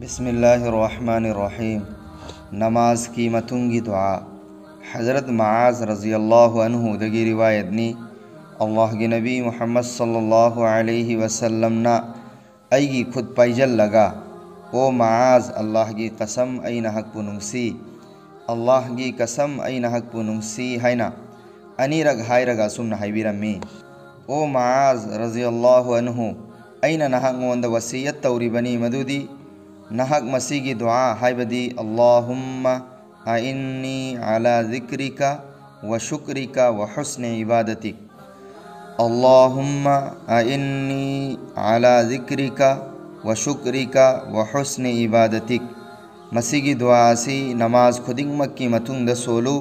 बिस्मिल्लाहिर्रहमानिर्रहीम। नमाज की मतुंगी दुआ। हज़रत मआज़ रज़ियल्लाहु अन्हु दगी रिवायत नी अल्लाह के नबी मुहम्मद सल्लल्लाहु अलैहि वसल्लम ना अयगी खुद पाइजल लगा ओ मआज़ अल्लाह की कसम अयना हक़्पु नुंसी अल्लाह की कसम अयना हक़्पु नुंसी हैना अनीरग हायरगा सुमना हायबिरम्मी। ओ मआज़ रज़ियल्लाहु अन्हु अयना नहंगोंद वसीयत तौरिबनी मदुदी नहक मसीगी दुआ हायबदी अल्लाहुम्मा आइन्नी अला ज़िक्रिका व शुक्रिका व हुस्न इबादतिक। अल्लाहुम्मा आइन्नी अला ज़िक्रिका व शुक्रिका व हुस्न इबादतिक। मसीगी दुआ असी नमाज खुदिंगमक की मतुंगद सोलू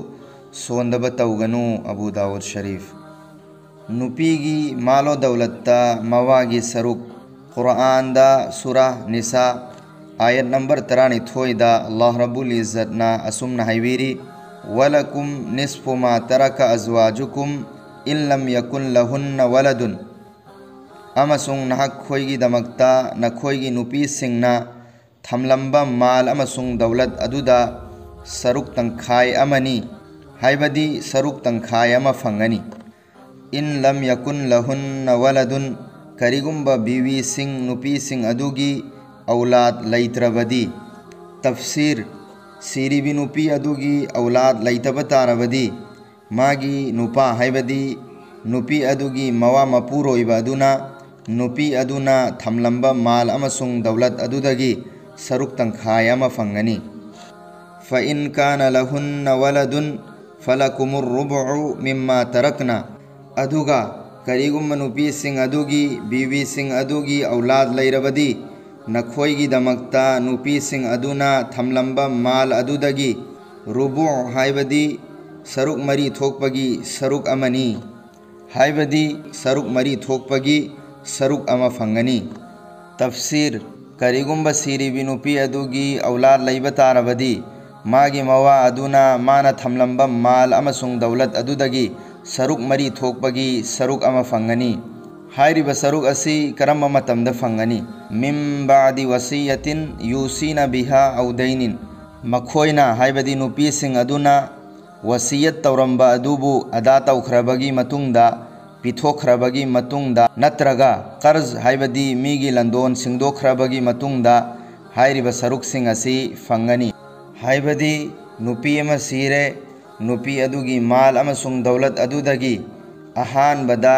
सोंदब तौगनु। अबू दाऊद शरीफ। नुपीगी मालो दौलत्ता मवागी सरुक कुरान दा सूरा निसा आयत नंबर 32 दा अल्लाह रब्बुल इज़्ज़त ना असुमना हायबिरी वलकुम निस्फु मा तरका अज़वाजुकुम इन लम यकुन लहुन्न वलदुन। अमसुंग नहक खोयगी दमक्ता नखोयगी नुपी सिंगना थमलंबा माल अमसुंग दौलत अदुदा सरुक तंखाय अमनी हायबदी सरुक तंखाय अमा फंगनी। इन लम यकुन लहुन्न वलदुन करिगुंबा बीवी सिंग नुपी सिंग अदुगी औलाद लैत्रबदी। तफसीर सिरिबी नुपी अदुगी औलाद लैतब तारबदी मागी नुपा हायबदी नुपी अदुगी मवा मपुरोइबा अदुना नुपी अदुना थमलंबा माल अमसुंग दौलत अदुदगी सरुक तंखाय अमा फंगनी। फ़इन कान लहुन्न वलदुन फलकुमुर रुबउ मिम्मा तरकना। अदुगा करिगुंबा नुपी सिंग अदुगी बीवी सिंग अदुगी औलाद लैरबदी नखोयगी दमक्ता नुपी सिंग अदुना थमलंबा माल अदुदगी रुबु हायबदी सरुक मरी थोकपगी सरुक अमनी हायबदी सरुक मरी थोकपगी सरुक अमा फंगनी। तफसीर करिगुंबा सिरिबी नुपी अदुगी औलाद लैब तारबदी मागी मवा अदुना माना थमलंबा माल अमसुंग दौलत अदुदगी सरुक मरी थोकपगी सरुक अमा फंगनी। हायरिबा सरुक असी करम्बा मतमदा फंगनी मिम बादी वसीयतिन यूसीना बिहा औ दैनिन। मखोयना हायबदी नुपी सिंग अदुना वसीयत तौरंबा अदुबु अदा तौखरबगी मतुंगदा पिथोखरबगी मतुंगदा नत्रगा कर्ज हायबदी मीगी लंदोन सिंगदोखरबगी मतुंगदा हायरिबा सरुक सिंग असी फंगनी। हायबदी नुपी अमा सीरे नुपी अदुगी माल अमसुंग दौलत अदुदगी अहानबदा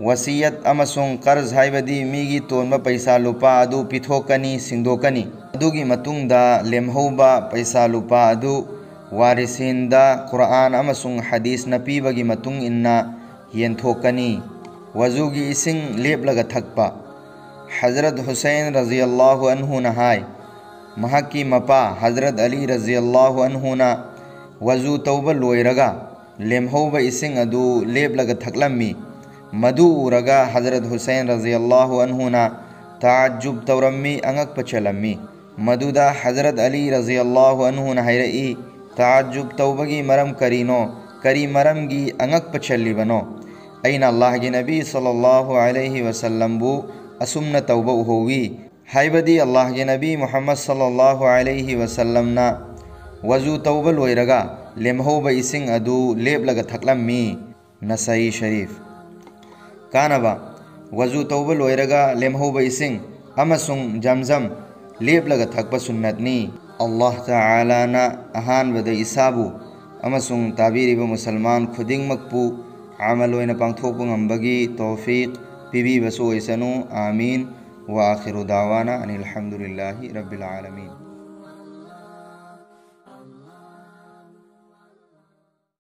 वसीयत अमसुंग कर्ज हायबदी मीगी तोनबा पैसा लुपा अदु पिथोकनी सिंगदोकनी अदुगी मतुंगदा लेमहौबा पैसा लुपा अदु वारिसिनदा कुरान अमसुंग हदीस नपीबगी मतुंग इन्ना येंथोकनी। वजूगी इसिंग लेपलगा थकपा। हज़रत हुसैन रज़ियल्लाहु अन्हु ना हाय महकी मपा हज़रत अली रज़ियल्लाहु अन्हु ना वजू तौबा लोयरगा लेमहौबा इसिंग अदु लेपलगा थकलम्मी। मधु उरगा हज़रत हुसैन रज़ियल्लाहु अन्हु ना ताज्जुब तौरम्मी अंगक चलम्मी। मधुदा हज़रत अली रज़ियल्लाहु अन्हु ना हायरई ताज्जुब तौबगी मरम करीनो करी मरमगी अंगक चलिबनो अयना अल्लाह के नबी सल्लल्लाहु अलैहि वसल्लम बु असुमना तौबा उहोगी हायबदी अल्लाह के नबी मुहम्मद सल्लल्लाहु अलैहि वसल्लम ना वजू तौबा लोयरगा लेमहौबा इसिंग अदु लेपलगा थकलम्मी। नसई शरीफ। कानबा वजू तौबा लोयरगा लेमहौबा इसिंग अमसुंग जमजम लेपलगा थकपा सुन्नतनी। अल्लाह ताला ना अहानबदा इसाबु अमसुंग ताबीरिबा मुसलमान खुदिंगमकपु अमल ओइना पांगथोकपा ngambagi तौफीक पिबीबसु ओइसनु आमीन। व आखिरु दावाना अनिल हम्दुलिल्लाहि रब्बिल आलमीन।